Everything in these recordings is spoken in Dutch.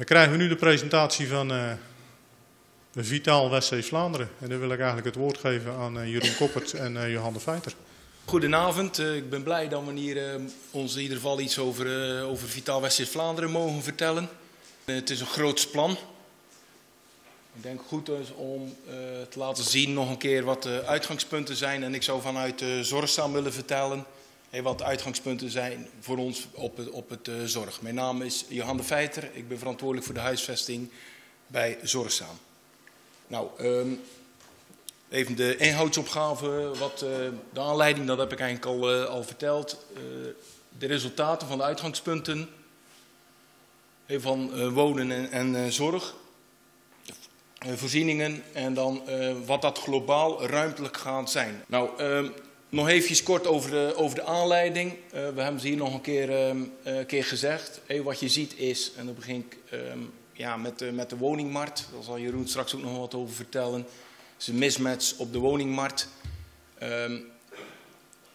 Dan krijgen we nu de presentatie van de Vitaal West-Vlaanderen. En dan wil ik eigenlijk het woord geven aan Jeroen Koppert en Johan de Feiter. Goedenavond, ik ben blij dat we hier ons in ieder geval iets over Vitaal West-Vlaanderen mogen vertellen. Het is een groots plan. Ik denk goed is om te laten zien nog een keer wat de uitgangspunten zijn. En ik zou vanuit Zorgsaam willen vertellen wat de uitgangspunten zijn voor ons op het zorg. Mijn naam is Johan de Feiter, ik ben verantwoordelijk voor de huisvesting bij Zorgsaam. Nou, even de inhoudsopgave, de aanleiding, dat heb ik eigenlijk al verteld. De resultaten van de uitgangspunten van wonen en zorg, voorzieningen en dan wat dat globaal ruimtelijk gaat zijn. Nou, nog even kort over de aanleiding. We hebben ze hier nog een keer gezegd. Wat je ziet is, en dan begin ik met de woningmarkt, daar zal Jeroen straks ook nog wat over vertellen. Het is een mismatch op de woningmarkt.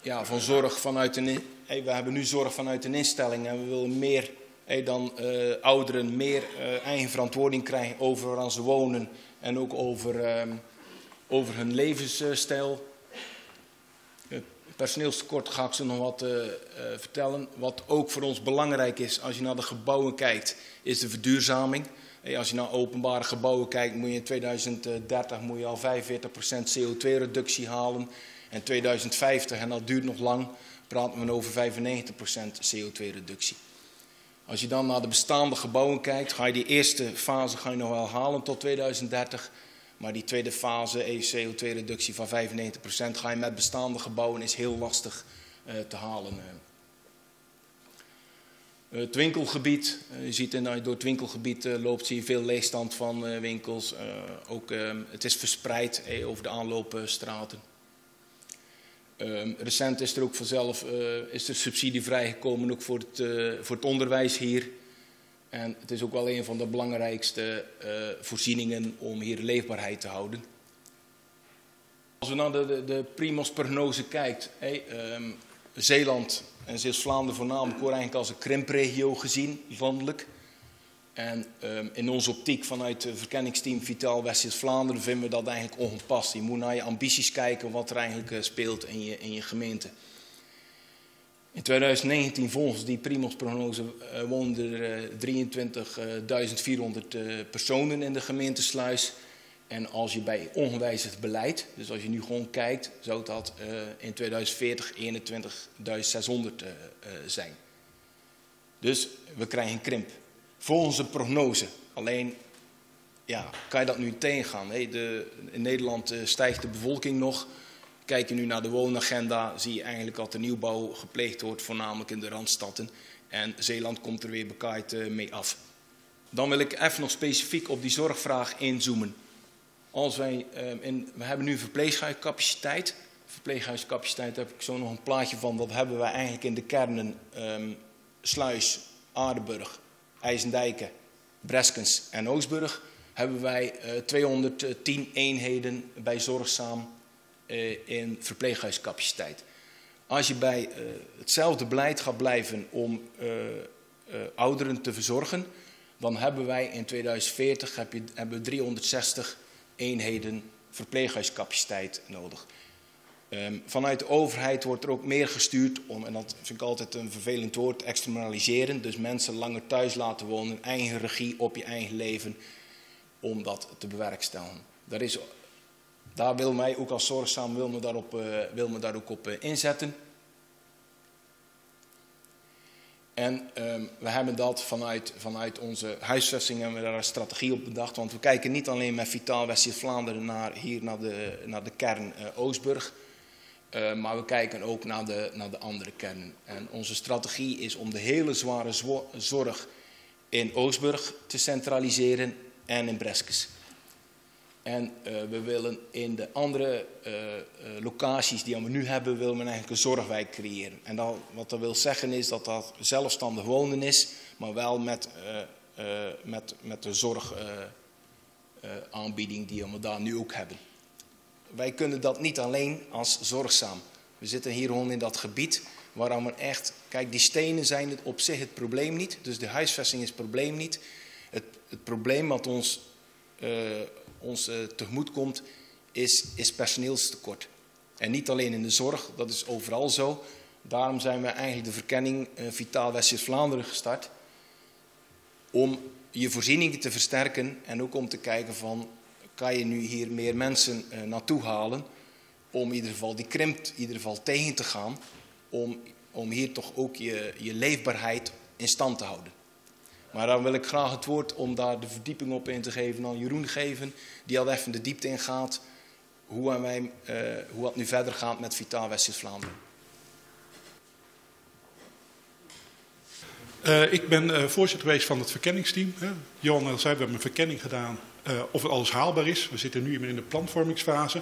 Van zorg vanuit we hebben nu zorg vanuit een instelling en we willen meer dan ouderen meer eigen verantwoording krijgen over waar ze wonen en ook over hun levensstijl. Personeelstekort ga ik ze nog wat vertellen. Wat ook voor ons belangrijk is als je naar de gebouwen kijkt, is de verduurzaming. Als je naar openbare gebouwen kijkt, moet je in 2030 al 45% CO2-reductie halen. En 2050, en dat duurt nog lang, praten we over 95% CO2-reductie. Als je dan naar de bestaande gebouwen kijkt, ga je die eerste fase nog wel halen tot 2030. Maar die tweede fase, CO2-reductie van 95%, ga je met bestaande gebouwen, is heel lastig te halen. Het winkelgebied, je ziet als je door het winkelgebied loopt, zie je veel leegstand van winkels. Het is verspreid over de aanloopstraten. Recent is er ook vanzelf is er subsidie vrijgekomen ook voor het onderwijs hier. En het is ook wel een van de belangrijkste voorzieningen om hier leefbaarheid te houden. Als we naar de Primos-prognose kijkt, Zeeland en Zeeuws-Vlaanderen voornamelijk wordt eigenlijk als een krimpregio gezien, landelijk. En in onze optiek vanuit het verkenningsteam Vitaal West-Vlaanderen vinden we dat eigenlijk ongepast. Je moet naar je ambities kijken wat er eigenlijk speelt in je gemeente. In 2019, volgens die Primos-prognose, woonden er 23.400 personen in de gemeente Sluis. En als je bij ongewijzigd beleid, dus als je nu gewoon kijkt, zou dat in 2040 21.600 zijn. Dus we krijgen een krimp. Volgens de prognose. Alleen, kan je dat nu tegengaan? In Nederland stijgt de bevolking nog. Kijk je nu naar de woonagenda, zie je eigenlijk dat de nieuwbouw gepleegd wordt, voornamelijk in de randsteden. En Zeeland komt er weer bekaaid mee af. Dan wil ik even nog specifiek op die zorgvraag inzoomen. We hebben nu verpleeghuiscapaciteit. Verpleeghuiscapaciteit heb ik zo nog een plaatje van. Dat hebben wij eigenlijk in de kernen Sluis, Aardenburg, IJsendijke, Breskens en Oostburg. Hebben wij 210 eenheden bij Zorgsaam in verpleeghuiscapaciteit. Als je bij hetzelfde beleid gaat blijven om ouderen te verzorgen, dan hebben wij in 2040 hebben we 360 eenheden verpleeghuiscapaciteit nodig. Vanuit de overheid wordt er ook meer gestuurd om, en dat vind ik altijd een vervelend woord, externaliseren. Dus mensen langer thuis laten wonen, eigen regie op je eigen leven, om dat te bewerkstelligen. Daar wil mij ook als Zorgsaam wil me daar ook op inzetten. En we hebben dat vanuit onze huisvesting hebben we daar een strategie op bedacht. Want we kijken niet alleen met Vitaal West-Vlaanderen naar de kern Oostburg. Maar we kijken ook naar de andere kernen. En onze strategie is om de hele zware zorg in Oostburg te centraliseren en in Breskens. En we willen in de andere locaties die we nu hebben, willen we eigenlijk een zorgwijk creëren. En wat dat wil zeggen is dat dat zelfstandig wonen is, maar wel met de zorgaanbieding die we daar nu ook hebben. Wij kunnen dat niet alleen als Zorgsaam. We zitten hier gewoon in dat gebied waar we echt... Kijk, die stenen zijn op zich het probleem niet, dus de huisvesting is het probleem niet. Het probleem wat ons tegemoet komt is personeelstekort. En niet alleen in de zorg, dat is overal zo. Daarom zijn we eigenlijk de verkenning Vitaal West-Vlaanderen gestart. Om je voorzieningen te versterken en ook om te kijken van, kan je nu hier meer mensen naartoe halen, om in ieder geval die krimp in ieder geval tegen te gaan, om hier toch ook je leefbaarheid in stand te houden. Maar dan wil ik graag het woord om daar de verdieping op in te geven aan Jeroen geven, die al even de diepte in gaat, hoe het nu verder gaat met Vitaal West-Vlaanderen. Ik ben voorzitter geweest van het verkenningsteam. Johan zei, we hebben een verkenning gedaan of het alles haalbaar is. We zitten nu in de planvormingsfase.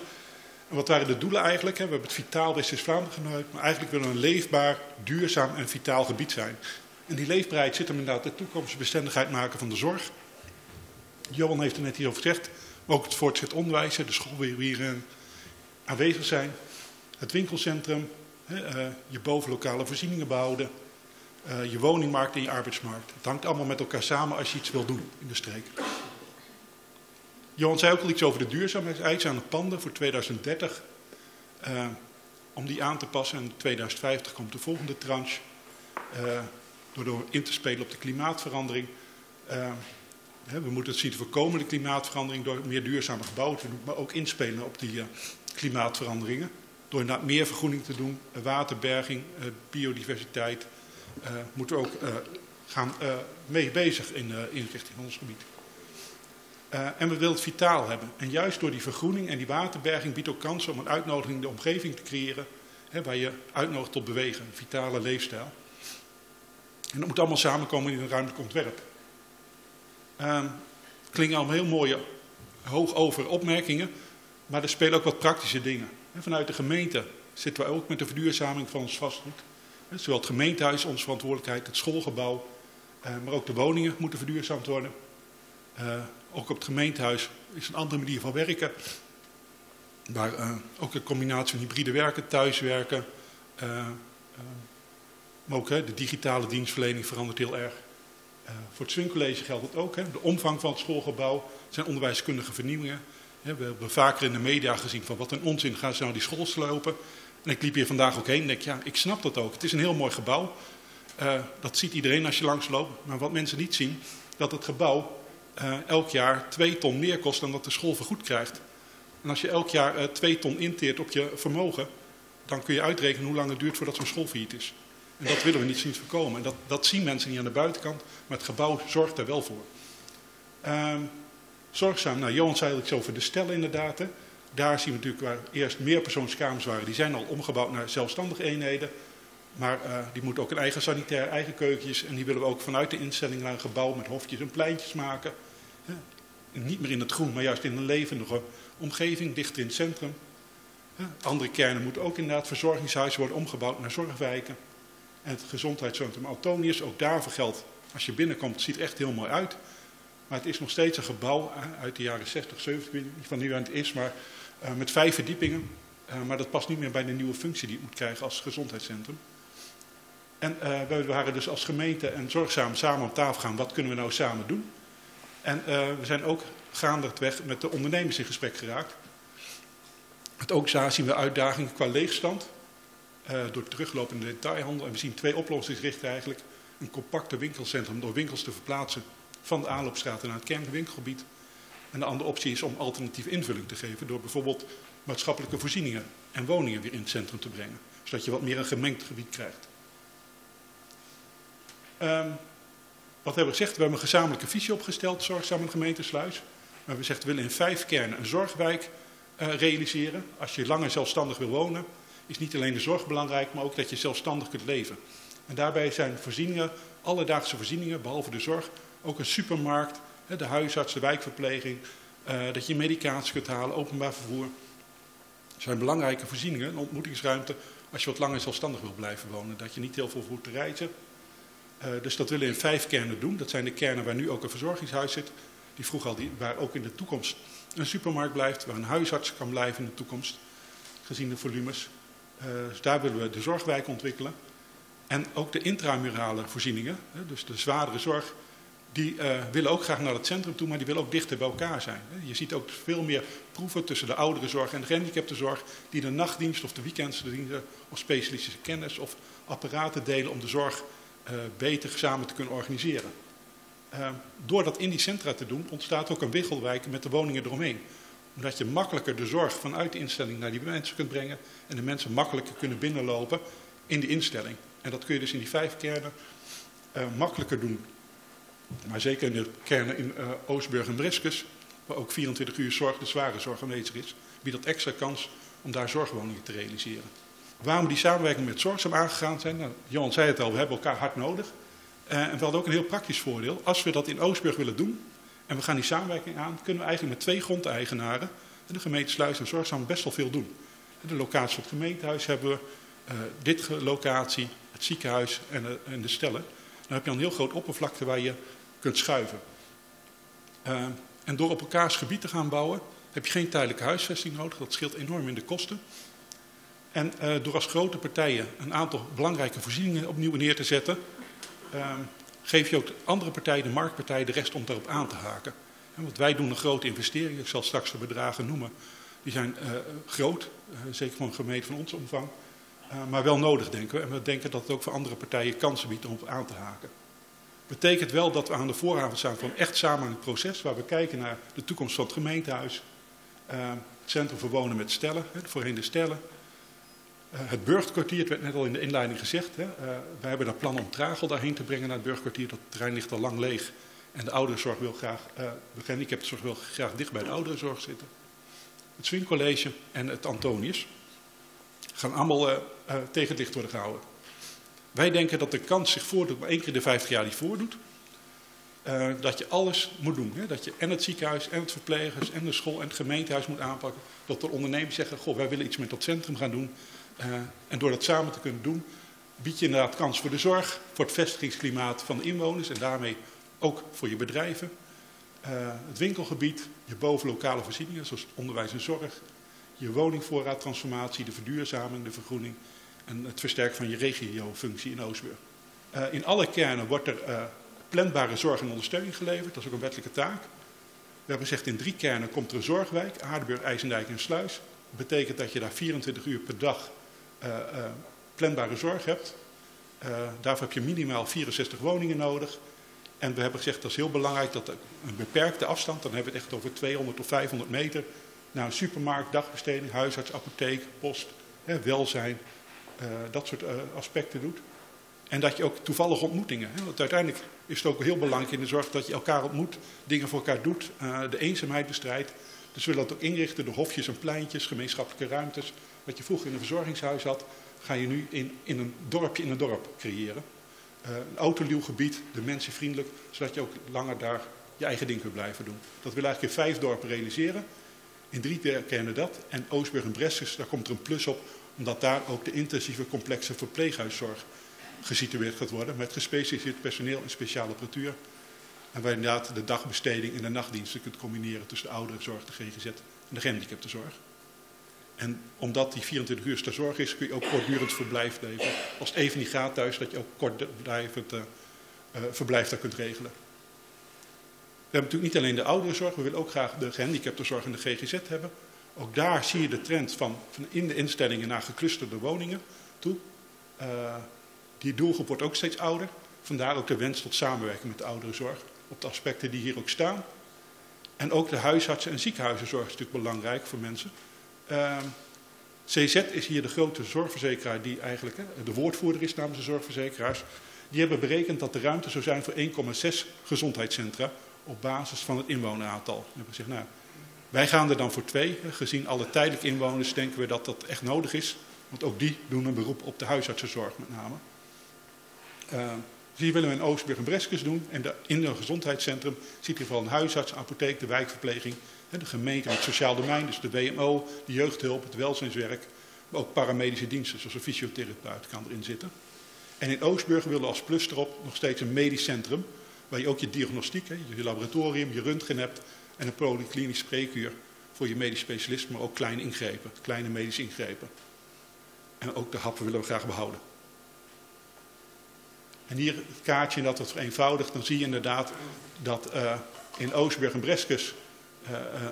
En wat waren de doelen eigenlijk? We hebben het Vitaal West-Vlaanderen genoemd, maar eigenlijk willen we een leefbaar, duurzaam en vitaal gebied zijn. En die leefbaarheid zit hem inderdaad de toekomstbestendigheid maken van de zorg. Johan heeft er net hierover gezegd, maar ook het voortgezet onderwijs, de school waar we hier aanwezig zijn. Het winkelcentrum, je bovenlokale voorzieningen behouden. Je woningmarkt en je arbeidsmarkt. Het hangt allemaal met elkaar samen als je iets wil doen in de streek. Johan zei ook al iets over de duurzaamheidseisen aan de panden voor 2030. Om die aan te passen. En in 2050 komt de volgende tranche. Door in te spelen op de klimaatverandering. We moeten het zien te voorkomen, de klimaatverandering, door meer duurzame gebouwen te doen. Maar ook inspelen op die klimaatveranderingen. Door inderdaad meer vergroening te doen. Waterberging, biodiversiteit. Moeten we ook gaan mee bezig in richting ons gebied. En we willen het vitaal hebben. En juist door die vergroening en die waterberging biedt ook kansen om een uitnodiging in de omgeving te creëren. Waar je uitnodigt tot bewegen, een vitale leefstijl. En dat moet allemaal samenkomen in een ruimtelijk ontwerp. Klinken allemaal heel mooie, hoog over opmerkingen. Maar er spelen ook wat praktische dingen. Vanuit de gemeente zitten we ook met de verduurzaming van ons vastgoed. Zowel het gemeentehuis, onze verantwoordelijkheid, het schoolgebouw, maar ook de woningen moeten verduurzaamd worden. Ook op het gemeentehuis is een andere manier van werken. Waar ook een combinatie van hybride werken, thuiswerken. Maar ook de digitale dienstverlening verandert heel erg. Voor het Swing-college geldt het ook. De omvang van het schoolgebouw zijn onderwijskundige vernieuwingen. We hebben vaker in de media gezien van wat een onzin gaan ze nou die school slopen. En ik liep hier vandaag ook heen en denk, ja, ik snap dat ook. Het is een heel mooi gebouw. Dat ziet iedereen als je langs loopt. Maar wat mensen niet zien, dat het gebouw elk jaar 2 ton meer kost dan dat de school vergoed krijgt. En als je elk jaar 2 ton inteert op je vermogen, dan kun je uitrekenen hoe lang het duurt voordat zo'n school failliet is. En dat willen we niet zien voorkomen. En dat zien mensen niet aan de buitenkant, maar het gebouw zorgt daar wel voor. Zorgzaam, nou, Johan zei iets over de stellen inderdaad. Hè. Daar zien we natuurlijk waar eerst meerpersoonskamers waren. Die zijn al omgebouwd naar zelfstandige eenheden. Maar die moeten ook een eigen sanitair, eigen keukentjes. En die willen we ook vanuit de instelling naar een gebouw met hofjes en pleintjes maken. Niet meer in het groen, maar juist in een levendige omgeving, dichter in het centrum. Andere kernen moeten ook inderdaad verzorgingshuizen worden omgebouwd naar zorgwijken. En het gezondheidscentrum Antonius, ook daarvoor geldt, als je binnenkomt, het ziet er echt heel mooi uit. Maar het is nog steeds een gebouw uit de jaren 60, 70, ik weet niet van nu aan het is, maar met 5 verdiepingen. Maar dat past niet meer bij de nieuwe functie die het moet krijgen als gezondheidscentrum. En we waren dus als gemeente en Zorgzaam samen om tafel gaan, wat kunnen we nou samen doen? En we zijn ook gaandeweg met de ondernemers in gesprek geraakt. Want ook daar zien we uitdagingen qua leegstand. Door teruglopende detailhandel. En we zien 2 oplossingsrichtingen eigenlijk. Een compacte winkelcentrum door winkels te verplaatsen van de aanloopstraat naar het kernwinkelgebied. En de andere optie is om alternatieve invulling te geven door bijvoorbeeld maatschappelijke voorzieningen en woningen weer in het centrum te brengen. Zodat je wat meer een gemengd gebied krijgt. Wat hebben we gezegd? We hebben een gezamenlijke visie opgesteld, Zorgzaam en gemeente Sluis. We hebben gezegd, we willen in 5 kernen een zorgwijk realiseren. Als je langer zelfstandig wil wonen, is niet alleen de zorg belangrijk, maar ook dat je zelfstandig kunt leven. En daarbij zijn voorzieningen, alledaagse voorzieningen, behalve de zorg, ook een supermarkt, de huisarts, de wijkverpleging, dat je medicatie kunt halen, openbaar vervoer. Dat zijn belangrijke voorzieningen, een ontmoetingsruimte als je wat langer zelfstandig wil blijven wonen, dat je niet heel veel hoeft te reizen. Dus dat willen we in 5 kernen doen. Dat zijn de kernen waar nu ook een verzorgingshuis zit. Die vroeg al, waar ook in de toekomst een supermarkt blijft, waar een huisarts kan blijven in de toekomst, gezien de volumes. Dus daar willen we de zorgwijk ontwikkelen. En ook de intramurale voorzieningen, dus de zwaardere zorg, die willen ook graag naar het centrum toe, maar die willen ook dichter bij elkaar zijn. Je ziet ook veel meer proeven tussen de ouderenzorg en de gehandicaptenzorg, die de nachtdienst of de weekenddiensten of specialistische kennis of apparaten delen om de zorg beter samen te kunnen organiseren. Door dat in die centra te doen, ontstaat ook een wiggelwijk met de woningen eromheen. Omdat je makkelijker de zorg vanuit de instelling naar die mensen kunt brengen en de mensen makkelijker kunnen binnenlopen in die instelling. En dat kun je dus in die 5 kernen makkelijker doen. Maar zeker in de kernen in Oostburg en Breskus, waar ook 24 uur zorg, de zware zorg aanwezig is, biedt dat extra kans om daar zorgwoningen te realiseren. Waarom die samenwerking met Zorgzaam aangegaan zijn? Nou, Johan zei het al, we hebben elkaar hard nodig. En we hadden ook een heel praktisch voordeel. Als we dat in Oostburg willen doen en we gaan die samenwerking aan, kunnen we eigenlijk met 2 grondeigenaren, de gemeente Sluis en Zorgzaam, best wel veel doen. De locatie van het gemeentehuis hebben we, dit locatie, het ziekenhuis en de stellen. Dan heb je een heel groot oppervlakte waar je kunt schuiven. En door op elkaars gebied te gaan bouwen, heb je geen tijdelijke huisvesting nodig. Dat scheelt enorm in de kosten. En door als grote partijen een aantal belangrijke voorzieningen opnieuw neer te zetten, geef je ook de andere partijen, de marktpartijen, de rest om daarop aan te haken. Want wij doen een grote investering, ik zal straks de bedragen noemen. Die zijn groot, zeker voor een gemeente van onze omvang. Maar wel nodig, denken we. En we denken dat het ook voor andere partijen kansen biedt om op aan te haken. Betekent wel dat we aan de vooravond staan van echt samenhangend proces, waar we kijken naar de toekomst van het gemeentehuis, het centrum voor wonen met stellen, voorheen de stellen. Het burgerkwartier, het werd net al in de inleiding gezegd, wij hebben daar plannen om Tragel daarheen te brengen naar het burgerkwartier. Dat terrein ligt al lang leeg en de ouderenzorg wil graag, de gehandicaptenzorg wil graag dicht bij de ouderenzorg zitten. Het Swingcollege en het Antonius gaan allemaal tegen het licht worden gehouden. Wij denken dat de kans zich voordoet, maar 1 keer in de 50 jaar die voordoet. Dat je alles moet doen. Hè? Dat je en het ziekenhuis en het verplegers en de school en het gemeentehuis moet aanpakken. Dat de ondernemers zeggen, goh, wij willen iets met dat centrum gaan doen. En door dat samen te kunnen doen, bied je inderdaad kans voor de zorg, voor het vestigingsklimaat van de inwoners en daarmee ook voor je bedrijven. Het winkelgebied, je bovenlokale voorzieningen zoals onderwijs en zorg, je woningvoorraadtransformatie, de verduurzaming, de vergroening en het versterken van je regiofunctie in Oostburg. In alle kernen wordt er planbare zorg en ondersteuning geleverd, dat is ook een wettelijke taak. We hebben gezegd in 3 kernen komt er een zorgwijk, Aardenburg, IJsendijk en Sluis. Dat betekent dat je daar 24 uur per dag planbare zorg hebt. Daarvoor heb je minimaal 64 woningen nodig. En we hebben gezegd dat is heel belangrijk dat een beperkte afstand, dan hebben we het echt over 200 of 500 meter, naar een supermarkt, dagbesteding, huisarts, apotheek, post, welzijn, dat soort aspecten doet. En dat je ook toevallige ontmoetingen, want uiteindelijk is het ook heel belangrijk in de zorg dat je elkaar ontmoet, dingen voor elkaar doet, de eenzaamheid bestrijdt. Dus we willen dat ook inrichten door hofjes en pleintjes, gemeenschappelijke ruimtes. Wat je vroeger in een verzorgingshuis had, ga je nu in een dorpje in een dorp creëren. Een autoluw gebied, de mensen vriendelijk, zodat je ook langer daar je eigen ding kunt blijven doen. Dat willen we eigenlijk in 5 dorpen realiseren. In 3 kernen dat. En Oostburg en Breskus, daar komt er een plus op, omdat daar ook de intensieve complexe verpleeghuiszorg gesitueerd gaat worden. Met gespecialiseerd personeel en speciale apparatuur. En waar je inderdaad de dagbesteding en de nachtdiensten kunt combineren tussen de ouderenzorg, de GGZ en de gehandicaptenzorg. En omdat die 24 uur ter zorg is, kun je ook kortdurend verblijf leveren. Als het even niet gaat thuis, dat je ook kortdurend verblijf daar kunt regelen. We hebben natuurlijk niet alleen de ouderenzorg, we willen ook graag de gehandicaptenzorg en de GGZ hebben. Ook daar zie je de trend van in de instellingen naar geclusterde woningen toe. Die doelgroep wordt ook steeds ouder. Vandaar ook de wens tot samenwerking met de ouderenzorg op de aspecten die hier ook staan. En ook de huisartsen- en ziekenhuizenzorg is natuurlijk belangrijk voor mensen. CZ is hier de grote zorgverzekeraar die eigenlijk de woordvoerder is namens de zorgverzekeraars. Die hebben berekend dat de ruimte zou zijn voor 1,6 gezondheidscentra op basis van het inwoneraantal. We hebben gezegd, nou, wij gaan er dan voor 2. Gezien alle tijdelijke inwoners denken we dat dat echt nodig is. Want ook die doen een beroep op de huisartsenzorg met name. Dus hier willen we in Oostburg en Breskus doen. En in een gezondheidscentrum ziet je vooral een huisarts, apotheek, de wijkverpleging, de gemeente met het sociaal domein, dus de WMO, de jeugdhulp, het welzijnswerk. Maar ook paramedische diensten, zoals een fysiotherapeut kan erin zitten. En in Oostburg willen we als plus erop nog steeds een medisch centrum, waar je ook je diagnostiek, je laboratorium, je röntgen hebt en een polyklinisch spreekuur voor je medisch specialist, maar ook kleine ingrepen, kleine medische ingrepen. En ook de happen willen we graag behouden. En hier het kaartje, dat wordt vereenvoudigd, dan zie je inderdaad dat in Oostburg en Breskes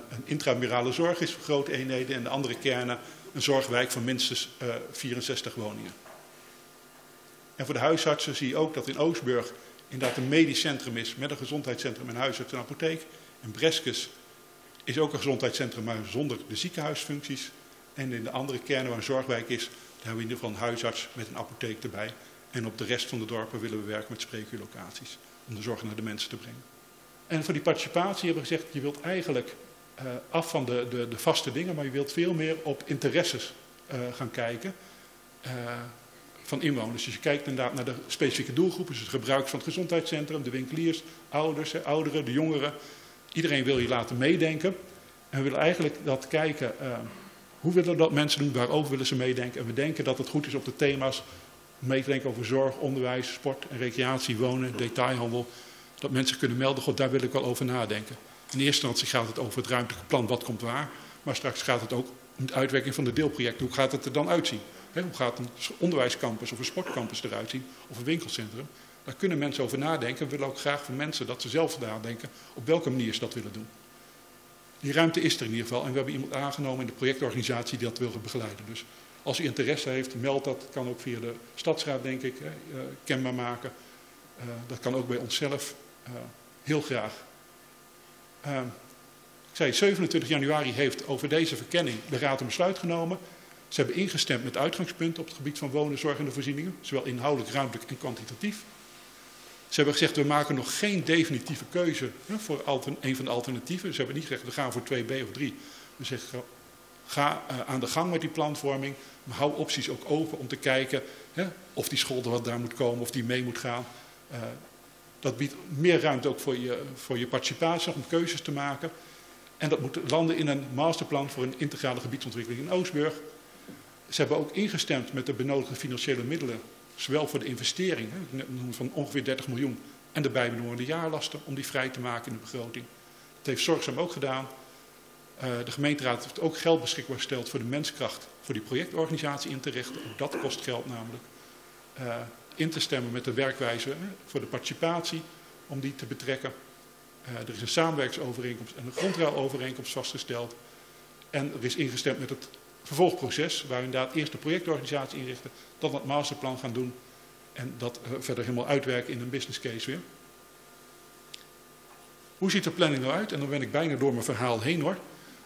een intramurale zorg is voor grote eenheden en de andere kernen een zorgwijk van minstens 64 woningen. En voor de huisartsen zie je ook dat in Oostburg inderdaad een medisch centrum is met een gezondheidscentrum en huisarts en apotheek. In Breskes is ook een gezondheidscentrum, maar zonder de ziekenhuisfuncties. En in de andere kernen waar een zorgwijk is, daar hebben we in ieder geval een huisarts met een apotheek erbij. En op de rest van de dorpen willen we werken met spreekuurlocaties om de zorg naar de mensen te brengen. En voor die participatie hebben we gezegd, je wilt eigenlijk af van de vaste dingen, maar je wilt veel meer op interesses gaan kijken van inwoners. Dus je kijkt inderdaad naar de specifieke doelgroepen, dus het gebruik van het gezondheidscentrum, de winkeliers, ouders, ouderen, de jongeren. Iedereen wil je laten meedenken. En we willen eigenlijk dat kijken, hoe willen dat mensen doen, waarover willen ze meedenken. En we denken dat het goed is op de thema's mee te denken over zorg, onderwijs, sport en recreatie, wonen, detailhandel. Dat mensen kunnen melden, god, daar wil ik wel over nadenken. In eerste instantie gaat het over het ruimtelijke plan, wat komt waar. Maar straks gaat het ook om de uitwerking van de deelprojecten. Hoe gaat het er dan uitzien? Hoe gaat een onderwijscampus of een sportcampus eruit zien? Of een winkelcentrum? Daar kunnen mensen over nadenken. We willen ook graag van mensen dat ze zelf nadenken op welke manier ze dat willen doen. Die ruimte is er in ieder geval. En we hebben iemand aangenomen in de projectorganisatie die dat wil begeleiden. Dus als u interesse heeft, meld dat. Kan ook via de stadsraad, denk ik, kenbaar maken. Dat kan ook bij onszelf. Heel graag. Ik zei, 27 januari heeft over deze verkenning de Raad een besluit genomen. Ze hebben ingestemd met uitgangspunten op het gebied van wonen, zorg en de voorzieningen. Zowel inhoudelijk, ruimtelijk en kwantitatief. Ze hebben gezegd, we maken nog geen definitieve keuze voor een van de alternatieven. Ze hebben niet gezegd, we gaan voor 2B of 3. We zeggen, ga aan de gang met die planvorming. Maar hou opties ook open om te kijken of die school er wat daar moet komen, of die mee moet gaan. Dat biedt meer ruimte ook voor je participatie, om keuzes te maken. En dat moet landen in een masterplan voor een integrale gebiedsontwikkeling in Oostburg. Ze hebben ook ingestemd met de benodigde financiële middelen, zowel voor de investering van ongeveer 30 miljoen en de bijbehorende jaarlasten, om die vrij te maken in de begroting. Dat heeft Zorgzaam ook gedaan. De gemeenteraad heeft ook geld beschikbaar gesteld voor de menskracht, voor die projectorganisatie in te richten. Ook dat kost geld namelijk. In te stemmen met de werkwijze voor de participatie, om die te betrekken. Er is een samenwerkingsovereenkomst en een grondruilovereenkomst vastgesteld. En er is ingestemd met het vervolgproces, waar we inderdaad eerst de projectorganisatie inrichten, dan het masterplan gaan doen en dat verder helemaal uitwerken in een business case weer. Hoe ziet de planning nou uit? En dan ben ik bijna door mijn verhaal heen hoor.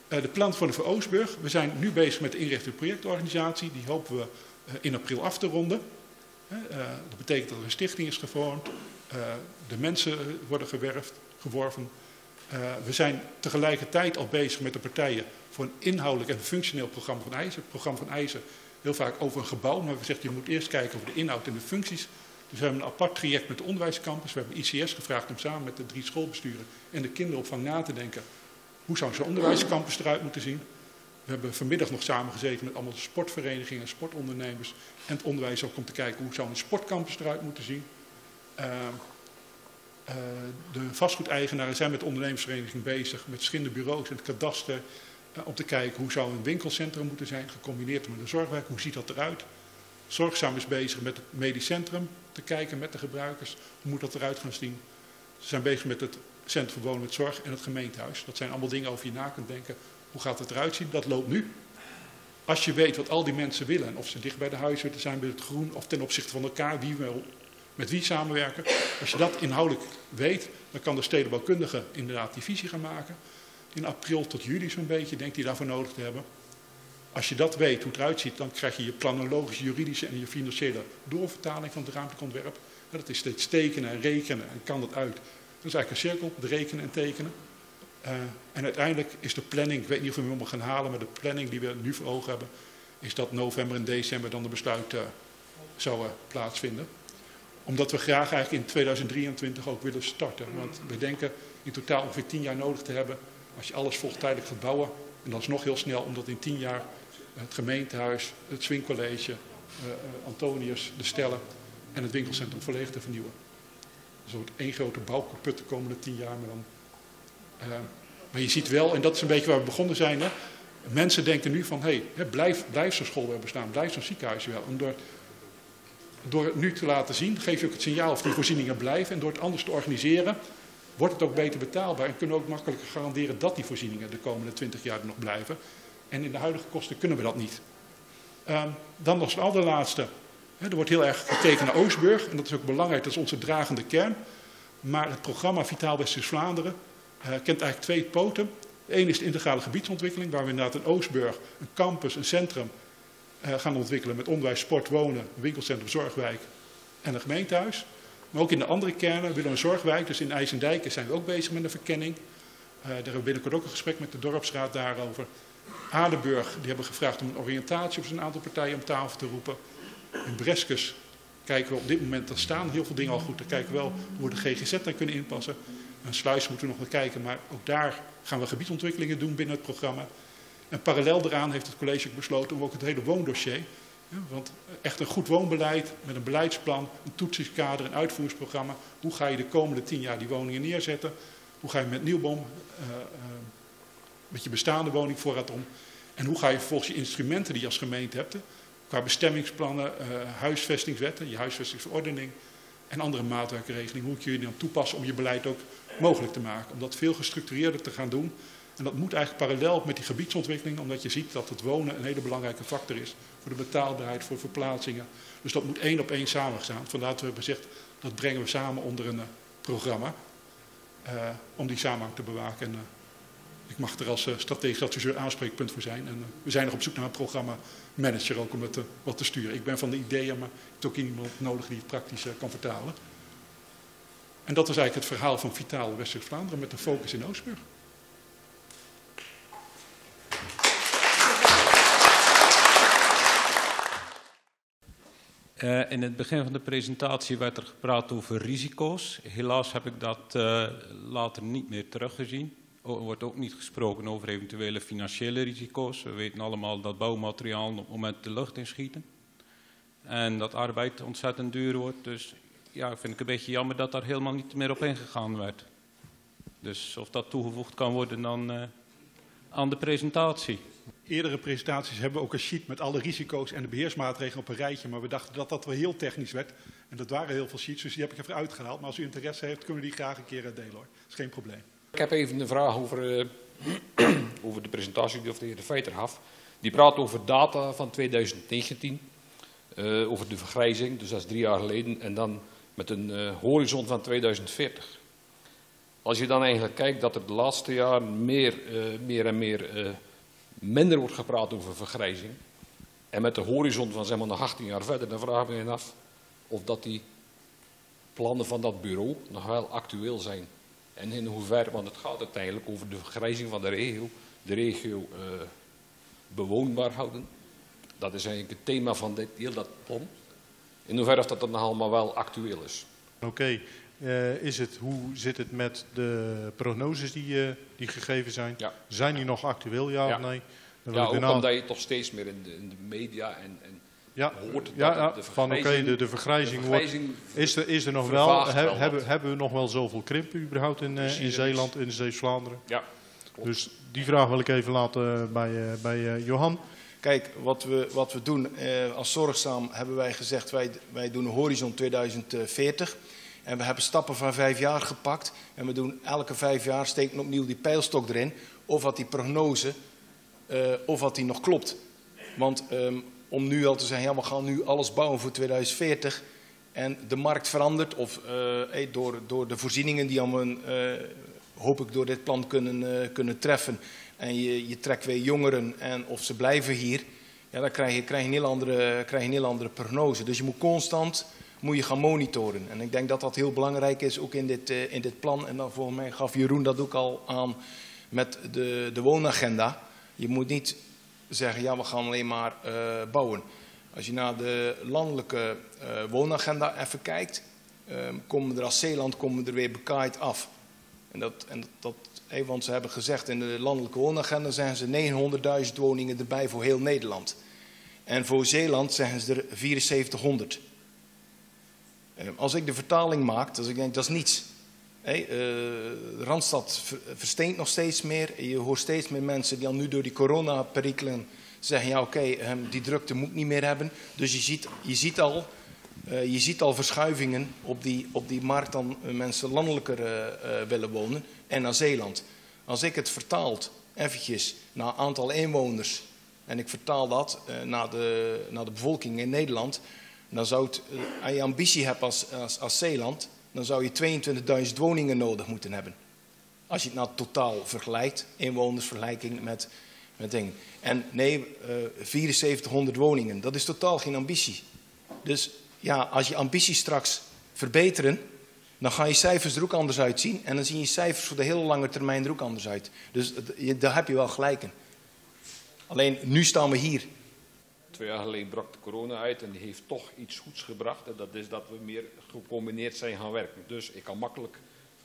De planvorming voor Oostburg. We zijn nu bezig met de inrichting projectorganisatie. Die hopen we in april af te ronden. Dat betekent dat er een stichting is gevormd. De mensen worden geworven. We zijn tegelijkertijd al bezig met de partijen voor een inhoudelijk en functioneel programma van eisen. Het programma van eisen heel vaak over een gebouw, maar we zeggen je moet eerst kijken over de inhoud en de functies. Dus we hebben een apart traject met de onderwijscampus. We hebben ICS gevraagd om samen met de 3 schoolbesturen en de kinderopvang na te denken. Hoe zou zo'n onderwijscampus eruit moeten zien? We hebben vanmiddag nog samengezeten met allemaal de sportverenigingen, sportondernemers en het onderwijs ook om te kijken hoe zou een sportcampus eruit moeten zien. De vastgoedeigenaren zijn met de ondernemersvereniging bezig, met verschillende bureaus en het kadaster, om te kijken hoe zou een winkelcentrum moeten zijn, gecombineerd met een zorgwijk, hoe ziet dat eruit. Zorgzaam is bezig met het medisch centrum, te kijken met de gebruikers, hoe moet dat eruit gaan zien. Ze zijn bezig met het Centrum voor Wonen met Zorg en het gemeentehuis. Dat zijn allemaal dingen over je na kunt denken, hoe gaat het eruit zien, dat loopt nu. Als je weet wat al die mensen willen en of ze dicht bij de huis willen zijn, bij het groen of ten opzichte van elkaar, wie wil met wie samenwerken. Als je dat inhoudelijk weet, dan kan de stedenbouwkundige inderdaad die visie gaan maken. In april tot juli zo'n beetje, denkt hij daarvoor nodig te hebben. Als je dat weet, hoe het eruit ziet, dan krijg je je planologische, juridische en je financiële doorvertaling van het ruimtelijk ontwerp. Dat is steeds tekenen en rekenen en kan dat uit. Dat is eigenlijk een cirkel, de rekenen en tekenen. En uiteindelijk is de planning, ik weet niet of we hem allemaal gaan halen, maar de planning die we nu voor ogen hebben, is dat november en december dan de besluit zou plaatsvinden. Omdat we graag eigenlijk in 2023 ook willen starten. Want we denken in totaal ongeveer 10 jaar nodig te hebben als je alles voltijdig gaat bouwen. En dat is nog heel snel, omdat in 10 jaar het gemeentehuis, het Swingcollege, Antonius, de Stellen en het winkelcentrum volledig te vernieuwen. Dus het wordt één grote bouwkaput de komende 10 jaar. Maar je ziet wel, en dat is een beetje waar we begonnen zijn. Hè, mensen denken nu van, blijf zo'n school weer bestaan, blijf zo'n ziekenhuis wel. door het nu te laten zien, geef je ook het signaal of die voorzieningen blijven. En door het anders te organiseren, wordt het ook beter betaalbaar. En kunnen we ook makkelijker garanderen dat die voorzieningen de komende 20 jaar er nog blijven. En in de huidige kosten kunnen we dat niet. Dan nog een allerlaatste. Er wordt heel erg gekeken naar Oostburg. En dat is ook belangrijk, dat is onze dragende kern. Maar het programma Vitaal West-Vlaanderen kent eigenlijk twee poten. Eén is de integrale gebiedsontwikkeling, waar we inderdaad in Oostburg een campus, een centrum gaan ontwikkelen met onderwijs, sport, wonen, een winkelcentrum, zorgwijk en een gemeentehuis. Maar ook in de andere kernen willen we een zorgwijk. Dus in IJsendijken zijn we ook bezig met een verkenning. Daar hebben we binnenkort ook een gesprek met de dorpsraad daarover. Aardenburg, die hebben gevraagd om een oriëntatie op een aantal partijen om tafel te roepen. In Breskes kijken we op dit moment, daar staan heel veel dingen al goed. Daar kijken we wel hoe we de GGZ daar kunnen inpassen. Een sluis moeten we nog naar kijken, maar ook daar gaan we gebiedsontwikkelingen doen binnen het programma. En parallel daaraan heeft het college ook besloten om ook het hele woondossier. Want echt een goed woonbeleid met een beleidsplan, een toetsingskader, een uitvoeringsprogramma. Hoe ga je de komende 10 jaar die woningen neerzetten? Hoe ga je met nieuwbouw, met je bestaande woningvoorraad om? En hoe ga je vervolgens je instrumenten die je als gemeente hebt, qua bestemmingsplannen, huisvestingswetten, je huisvestingsverordening en andere maatwerkregelingen, hoe kun je die dan toepassen om je beleid ook mogelijk te maken? Om dat veel gestructureerder te gaan doen. En dat moet eigenlijk parallel met die gebiedsontwikkeling, omdat je ziet dat het wonen een hele belangrijke factor is voor de betaalbaarheid, voor verplaatsingen. Dus dat moet 1 op 1 samengaan. Vandaar dat we hebben gezegd, dat brengen we samen onder een programma om die samenhang te bewaken. En ik mag er als strategisch adviseur aanspreekpunt voor zijn. En we zijn nog op zoek naar een programmamanager ook om het wat te sturen. Ik ben van de ideeën, maar ik heb ook iemand nodig die het praktisch kan vertalen. En dat was eigenlijk het verhaal van Vitaal West-Vlaanderen met de focus in Oostburg. In het begin van de presentatie werd er gepraat over risico's. Helaas heb ik dat later niet meer teruggezien. Er wordt ook niet gesproken over eventuele financiële risico's. We weten allemaal dat bouwmateriaal op het moment de lucht inschieten. En dat arbeid ontzettend duur wordt. Dus ja, vind ik een beetje jammer dat daar helemaal niet meer op ingegaan werd. Dus of dat toegevoegd kan worden dan aan de presentatie. Eerdere presentaties hebben we ook een sheet met alle risico's en de beheersmaatregelen op een rijtje. Maar we dachten dat dat wel heel technisch werd. En dat waren heel veel sheets, dus die heb ik even uitgehaald. Maar als u interesse heeft, kunnen we die graag een keer delen hoor. Dat is geen probleem. Ik heb even een vraag over de presentatie of de heer De Feiter gaf. Die praat over data van 2019. Over de vergrijzing, dus dat is 3 jaar geleden. En dan met een horizon van 2040. Als je dan eigenlijk kijkt dat er de laatste jaren minder wordt gepraat over vergrijzing. En met de horizon van zeg maar nog 18 jaar verder, dan vragen we je af of dat die plannen van dat bureau nog wel actueel zijn. En in hoeverre, want het gaat uiteindelijk over de vergrijzing van de regio bewoonbaar houden. Dat is eigenlijk het thema van heel dat plan. In hoeverre dat nog allemaal wel actueel is. Oké. Hoe zit het met de prognoses die gegeven zijn? Ja. Zijn die nog actueel, ja of nee? Ja, ook omdat je toch steeds meer in de media hoort dat de vergrijzing, de vergrijzing is er nog wel. Hebben we nog wel zoveel krimp überhaupt in Zeeland, in Zeeuws-Vlaanderen? Ja. Dus die vraag wil ik even laten bij Johan. Kijk, wat we doen als Zorgzaam hebben wij gezegd, wij doen een horizon 2040. En we hebben stappen van 5 jaar gepakt. En we doen elke 5 jaar steken opnieuw die pijlstok erin. Of wat die prognose, of wat die nog klopt. Want om nu al te zeggen, ja, we gaan nu alles bouwen voor 2040. En de markt verandert. Of door de voorzieningen die hoop ik door dit plan kunnen treffen. En je trekt weer jongeren of ze blijven hier. Ja, dan krijg je een heel andere prognose. Dus je moet constant gaan monitoren. En ik denk dat dat heel belangrijk is, ook in dit plan. En dan volgens mij gaf Jeroen dat ook al aan met de woonagenda. Je moet niet zeggen, ja, we gaan alleen maar bouwen. Als je naar de landelijke woonagenda even kijkt, komen er als Zeeland weer bekaaid af. Want ze hebben gezegd, in de landelijke woonagenda zijn ze 900.000 woningen erbij voor heel Nederland. En voor Zeeland zeggen ze er 7400. Als ik de vertaling maak, dus ik denk dat is niets. Randstad versteent nog steeds meer. Je hoort steeds meer mensen die al nu door die coronaperikelen zeggen, ja oké, die drukte moet ik niet meer hebben. Dus je ziet al je ziet al verschuivingen op die markt dan mensen landelijker willen wonen en naar Zeeland. Als ik het vertaald eventjes naar aantal inwoners en ik vertaal dat naar de bevolking in Nederland, dan zou het, als je ambitie hebt als Zeeland, dan zou je 22.000 woningen nodig moeten hebben. Als je het nou totaal vergelijkt, inwonersvergelijking met dingen. En nee, 7400 woningen, dat is totaal geen ambitie. Dus ja, als je ambities straks verbeteren, dan gaan je cijfers er ook anders uitzien. En dan zien je cijfers voor de hele lange termijn er ook anders uit. Dus daar heb je wel gelijk in. Alleen, nu staan we hier. 2 jaar geleden brak de corona uit en die heeft toch iets goeds gebracht. En dat is dat we meer gecombineerd zijn gaan werken. Dus ik kan makkelijk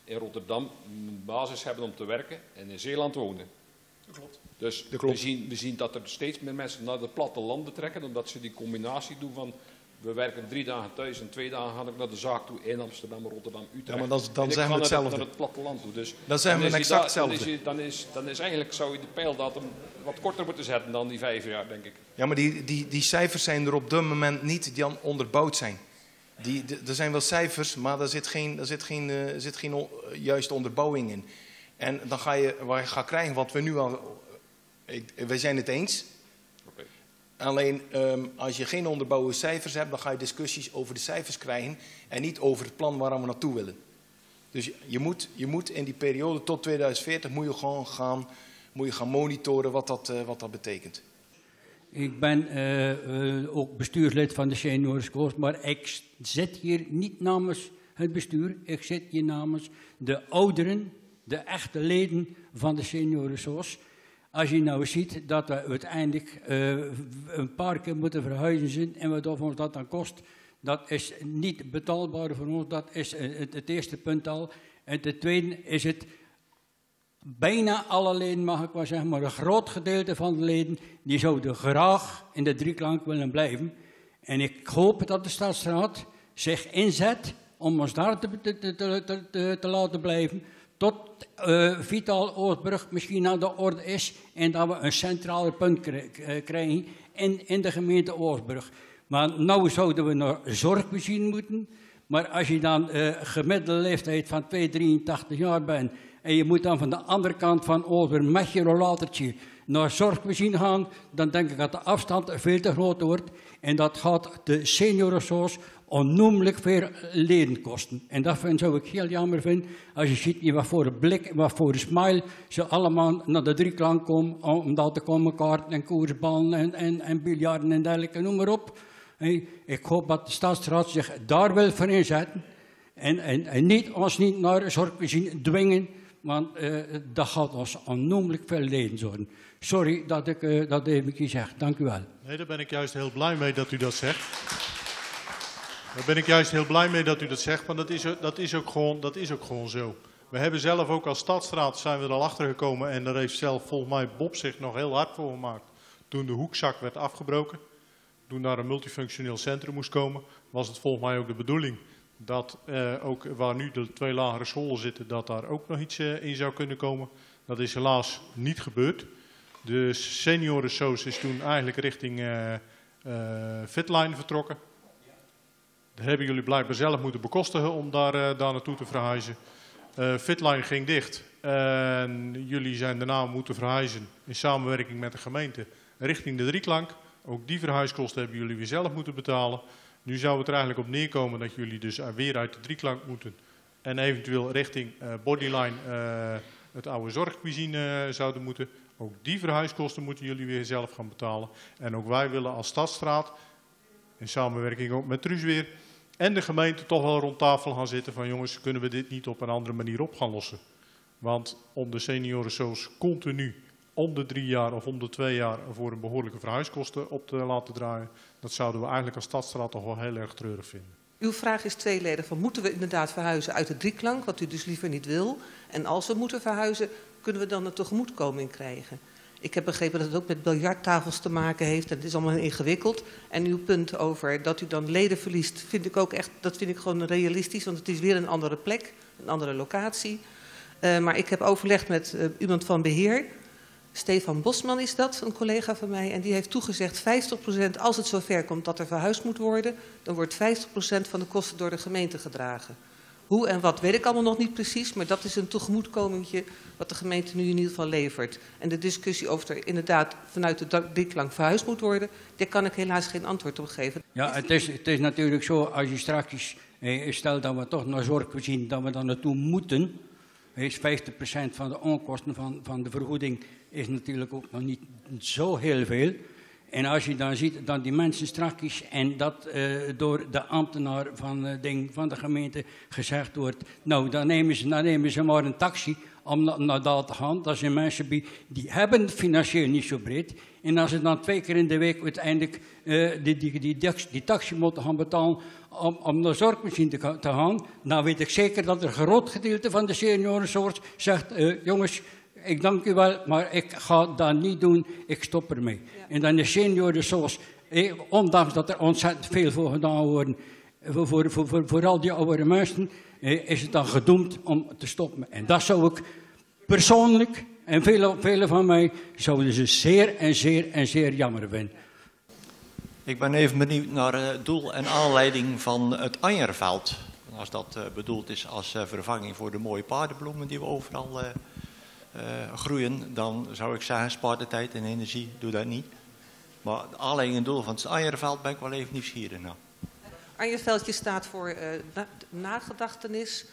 in Rotterdam een basis hebben om te werken en in Zeeland wonen. Dat klopt. Dus dat klopt. We zien dat er steeds meer mensen naar de plattelanden trekken, omdat ze die combinatie doen van we werken 3 dagen thuis en 2 dagen ga ik naar de zaak toe in Amsterdam, Rotterdam, Utrecht. Ja, maar dan zijn we hetzelfde. Naar het platteland toe. Dus dan zijn we exact hetzelfde. Dan is eigenlijk, zou je de pijldatum wat korter moeten zetten dan die 5 jaar, denk ik. Ja, maar die cijfers zijn er op dit moment niet die dan onderbouwd zijn. Er zijn wel cijfers, maar er zit geen juiste onderbouwing in. En dan ga je krijgen wat we nu al... Wij zijn het eens. Okay. Alleen als je geen onderbouwde cijfers hebt, dan ga je discussies over de cijfers krijgen en niet over het plan waar we naartoe willen. Dus je moet in die periode tot 2040 moet je gewoon gaan monitoren wat dat betekent. Ik ben ook bestuurslid van de Seniorenskoos, maar ik zit hier niet namens het bestuur. Ik zit hier namens de ouderen, de echte leden van de Seniorenskoos. Als je nou ziet dat we uiteindelijk een paar keer moeten verhuizen zijn en wat ons dat dan kost, dat is niet betaalbaar voor ons. Dat is het eerste punt al. En ten tweede is het bijna alle leden, mag ik wel zeggen, maar een groot gedeelte van de leden, die zouden graag in de drieklank willen blijven. En ik hoop dat de Stadsraad zich inzet om ons daar te laten blijven, tot Vital Oostbrug misschien aan de orde is en dat we een centraal punt krijgen in de gemeente Oostbrug. Maar nu zouden we naar zorgvoorziening moeten, maar als je dan gemiddelde leeftijd van 83 jaar bent, en je moet dan van de andere kant van Oostbrug met je rollatortje naar zorgvoorziening gaan, dan denk ik dat de afstand veel te groot wordt. En dat gaat de Seniorenskoos onnoemelijk veel leden kosten. En dat zou ik heel jammer vinden, als je ziet wat voor een blik, wat voor een smile ze allemaal naar de drieklank komen, omdat er komen kaarten en koersballen en biljarten en dergelijke, noem maar op. Ik hoop dat de Stadsraad zich daar wil voor inzetten en ons niet naar zorgvoorziening dwingen, want dat gaat ons onnoemelijk veel leden zorgen. Sorry dat ik dat even zeg. Dank u wel. Nee, daar ben ik juist heel blij mee dat u dat zegt. Daar ben ik juist heel blij mee dat u dat zegt, want dat is ook gewoon zo. We hebben zelf ook als Stadsraad zijn we er al achter gekomen en daar heeft zelf volgens mij Bob zich nog heel hard voor gemaakt. Toen de hoekzak werd afgebroken, toen daar een multifunctioneel centrum moest komen, was het volgens mij ook de bedoeling dat ook waar nu de 2 lagere scholen zitten, dat daar ook nog iets in zou kunnen komen. Dat is helaas niet gebeurd. De Seniorenskoos is toen eigenlijk richting Fitline vertrokken. Dat hebben jullie blijkbaar zelf moeten bekostigen om daar naartoe te verhuizen. Fitline ging dicht en jullie zijn daarna moeten verhuizen in samenwerking met de gemeente richting de drieklank. Ook die verhuiskosten hebben jullie weer zelf moeten betalen. Nu zou het er eigenlijk op neerkomen dat jullie dus weer uit de drieklank moeten en eventueel richting Bodyline het oude zorgcuisine zouden moeten. Ook die verhuiskosten moeten jullie weer zelf gaan betalen. En ook wij willen als Stadsraad, in samenwerking ook met Truus weer, en de gemeente toch wel rond tafel gaan zitten van jongens, kunnen we dit niet op een andere manier op gaan lossen. Want om de Seniorenskoos continu om de 3 jaar of om de 2 jaar voor een behoorlijke verhuiskosten op te laten draaien, dat zouden we eigenlijk als Stadsraad toch wel heel erg treurig vinden. Uw vraag is tweeledig. Van, moeten we inderdaad verhuizen uit de drieklank, wat u dus liever niet wil? En als we moeten verhuizen, kunnen we dan een tegemoetkoming krijgen? Ik heb begrepen dat het ook met biljarttafels te maken heeft. En het is allemaal ingewikkeld. En uw punt over dat u dan leden verliest, vind ik ook echt, dat vind ik gewoon realistisch. Want het is weer een andere plek, een andere locatie. Maar ik heb overlegd met iemand van beheer. Stefan Bosman is dat, een collega van mij. En die heeft toegezegd 50%, als het zover komt dat er verhuisd moet worden, dan wordt 50% van de kosten door de gemeente gedragen. Hoe en wat weet ik allemaal nog niet precies, maar dat is een tegemoetkomingje wat de gemeente nu in ieder geval levert. En de discussie of er inderdaad vanuit de drieklank verhuisd moet worden, daar kan ik helaas geen antwoord op geven. Ja, het is natuurlijk zo, als je straks, stel dat we toch naar zorg zien, dat we daar naartoe moeten, is 50% van de onkosten van de vergoeding is natuurlijk ook nog niet zo heel veel. En als je dan ziet dat die mensen straks en dat door de ambtenaar van de gemeente gezegd wordt, nou dan nemen ze maar een taxi om naar daar te gaan. Dat zijn mensen die hebben het financieel niet zo breed. En als ze dan 2 keer in de week uiteindelijk die taxi moeten gaan betalen om naar zorgmachine te gaan, dan weet ik zeker dat er een groot gedeelte van de seniorenzorg zegt, jongens, ik dank u wel, maar ik ga dat niet doen, ik stop ermee. Ja. En dan de seniorenzorg, ondanks dat er ontzettend veel voor gedaan wordt, voor al die oudere mensen, is het dan gedoemd om te stoppen. En dat zou ik persoonlijk, en vele van mij, zouden ze zeer jammer vinden. Ik ben even benieuwd naar het doel en aanleiding van het Anjerveld. Als dat bedoeld is als vervanging voor de mooie paardenbloemen die we overal groeien, dan zou ik zeggen, spaar de tijd en energie, doe dat niet. Maar de aanleiding en doel van het Anjerveld ben ik wel even nieuwsgierig naar. Anjerveldje staat voor nagedachtenis.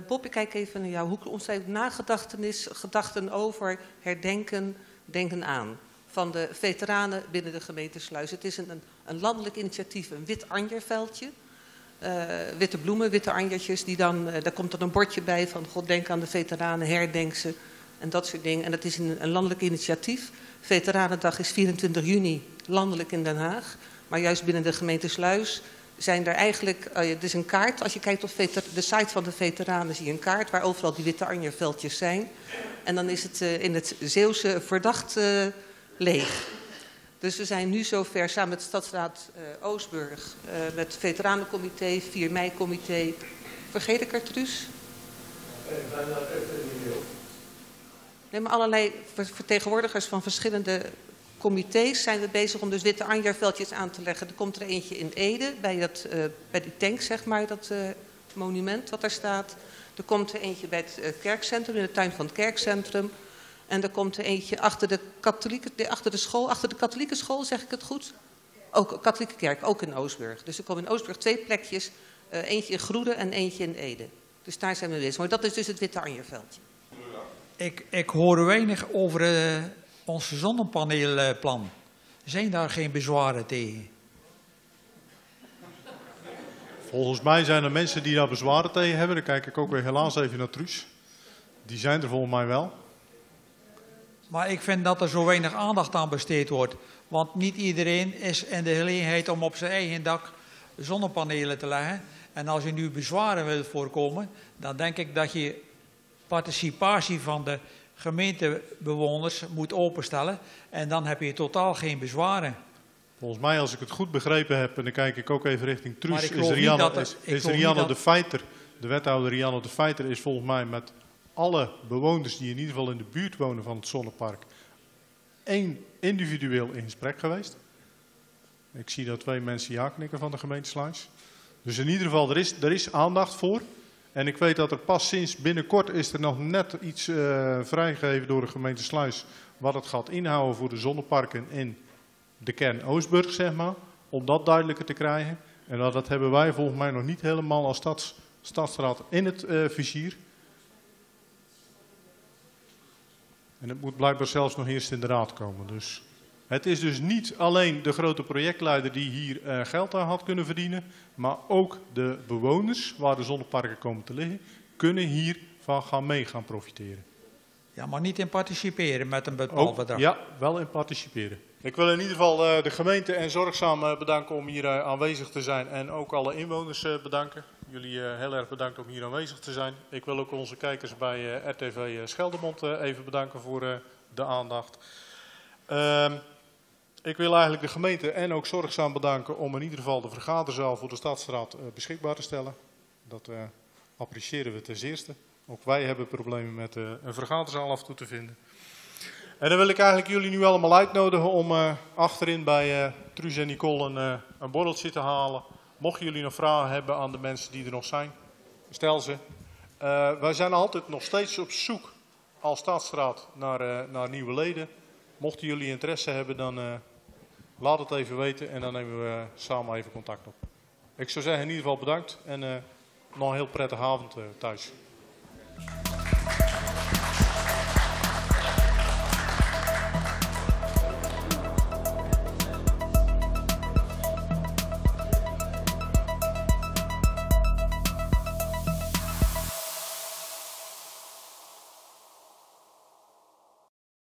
Bob, ik kijk even naar jou. Hoe omschrijft nagedachtenis, gedachten over, herdenken, denken aan? Van de veteranen binnen de gemeente Sluis. Het is een landelijk initiatief, een wit anjerveldje. Witte bloemen, witte anjertjes, daar komt dan een bordje bij van God, denk aan de veteranen, herdenk ze en dat soort dingen. En dat is een landelijk initiatief. Veteranendag is 24 juni landelijk in Den Haag. Maar juist binnen de gemeente Sluis zijn er eigenlijk, het is een kaart. Als je kijkt op de site van de veteranen zie je een kaart waar overal die witte anjerveldjes zijn. En dan is het in het Zeeuwse verdacht leeg. Dus we zijn nu zover samen met Stadsraad Oostburg, met het Veteranencomité, 4 mei-comité. Vergeet ik er, Truus? Nee, maar allerlei vertegenwoordigers van verschillende comité's zijn we bezig om dus witte anjerveldjes aan te leggen. Er komt er eentje in Ede, bij die tank, zeg maar, dat monument wat daar staat. Er komt er eentje bij het kerkcentrum, in de tuin van het kerkcentrum. En er komt er eentje achter de katholieke school, zeg ik het goed? Ook katholieke kerk, ook in Oostburg. Dus er komen in Oostburg 2 plekjes, eentje in Groene en eentje in Ede. Dus daar zijn we bezig. Maar dat is dus het witte anjerveldje. Ik hoor weinig over ons zonnepaneelplan. Zijn daar geen bezwaren tegen? Volgens mij zijn er mensen die daar bezwaren tegen hebben. Dan kijk ik ook weer helaas even naar Truus. Die zijn er volgens mij wel. Maar ik vind dat er zo weinig aandacht aan besteed wordt. Want niet iedereen is in de gelegenheid om op zijn eigen dak zonnepanelen te leggen. En als je nu bezwaren wil voorkomen, dan denk ik dat je participatie van de gemeentebewoners moet openstellen. En dan heb je totaal geen bezwaren. Volgens mij, als ik het goed begrepen heb, en dan kijk ik ook even richting Truus, is Rianne de Feiter, de wethouder Rianne de Feiter, is volgens mij met alle bewoners die in ieder geval in de buurt wonen van het zonnepark individueel in gesprek geweest. Ik zie dat 2 mensen ja knikken van de gemeente Sluis. Dus in ieder geval, er is aandacht voor. En ik weet dat er pas sinds binnenkort is er nog net iets vrijgegeven door de gemeente Sluis wat het gaat inhouden voor de zonneparken in de kern Oostburg, zeg maar. Om dat duidelijker te krijgen. En dat hebben wij volgens mij nog niet helemaal als stadsraad in het vizier. En het moet blijkbaar zelfs nog eerst in de raad komen. Dus het is dus niet alleen de grote projectleider die hier geld aan had kunnen verdienen. Maar ook de bewoners waar de zonneparken komen te liggen, kunnen hiervan gaan profiteren. Ja, maar niet in participeren met een bepaald bedrag. Ja, wel in participeren. Ik wil in ieder geval de gemeente en Zorgzaam bedanken om hier aanwezig te zijn. En ook alle inwoners bedanken. Jullie heel erg bedankt om hier aanwezig te zijn. Ik wil ook onze kijkers bij RTV Scheldemond even bedanken voor de aandacht. Ik wil eigenlijk de gemeente en ook Zorgzaam bedanken om in ieder geval de vergaderzaal voor de Stadsraad beschikbaar te stellen. Dat appreciëren we ten zeerste. Ook wij hebben problemen met een vergaderzaal af en toe te vinden. En dan wil ik eigenlijk jullie nu allemaal uitnodigen om achterin bij Truus en Nicole een borreltje te halen. Mochten jullie nog vragen hebben aan de mensen die er nog zijn, stel ze. Wij zijn altijd nog steeds op zoek als Staatsraad naar nieuwe leden. Mochten jullie interesse hebben, dan laat het even weten en dan nemen we samen even contact op. Ik zou zeggen in ieder geval bedankt en nog een heel prettige avond thuis.